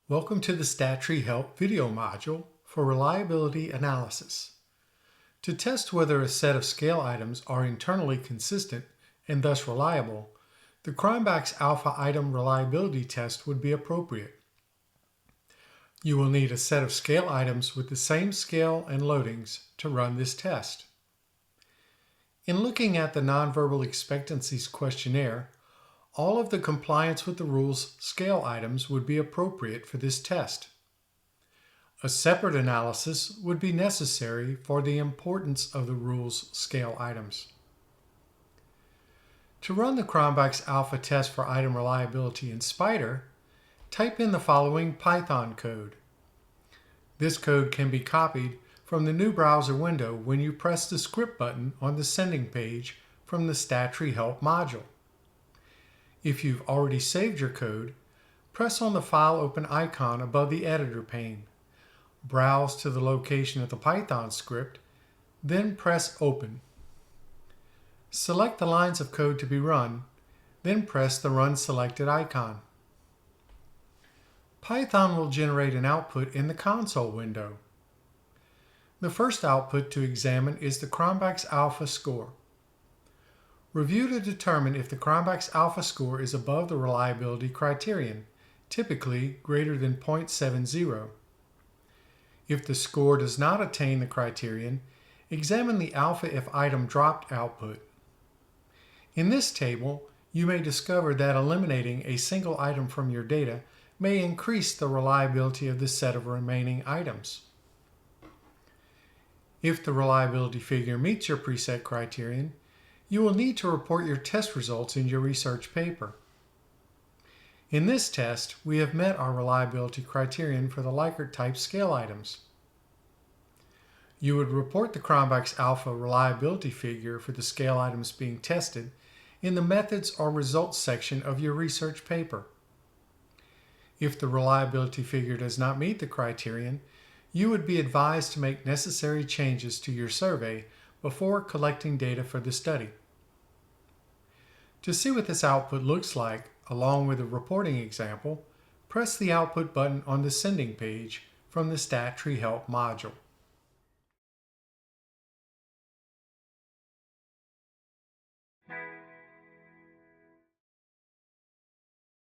Welcome to the StatTree Help video module for reliability analysis. To test whether a set of scale items are internally consistent and thus reliable, the Cronbach's alpha item reliability test would be appropriate. You will need a set of scale items with the same scale and loadings to run this test. In looking at the Nonverbal Expectancies questionnaire, all of the compliance with the rules scale items would be appropriate for this test. A separate analysis would be necessary for the importance of the rules scale items. To run the Cronbach's alpha test for item reliability in Spider, type in the following Python code. This code can be copied from the new browser window when you press the script button on the sending page from the StatTree Help module. If you've already saved your code, press on the File Open icon above the editor pane. Browse to the location of the Python script, then press Open. Select the lines of code to be run, then press the Run Selected icon. Python will generate an output in the console window. The first output to examine is the Cronbach's alpha score. Review to determine if the Cronbach's alpha score is above the reliability criterion, typically greater than 0.70. If the score does not attain the criterion, examine the alpha if item dropped output. In this table, you may discover that eliminating a single item from your data may increase the reliability of the set of remaining items. If the reliability figure meets your preset criterion, you will need to report your test results in your research paper. In this test, we have met our reliability criterion for the Likert type scale items. You would report the Cronbach's alpha reliability figure for the scale items being tested in the Methods or Results section of your research paper. If the reliability figure does not meet the criterion, you would be advised to make necessary changes to your survey before collecting data for the study. To see what this output looks like, along with a reporting example, press the Output button on the sending page from the StatTree Help module.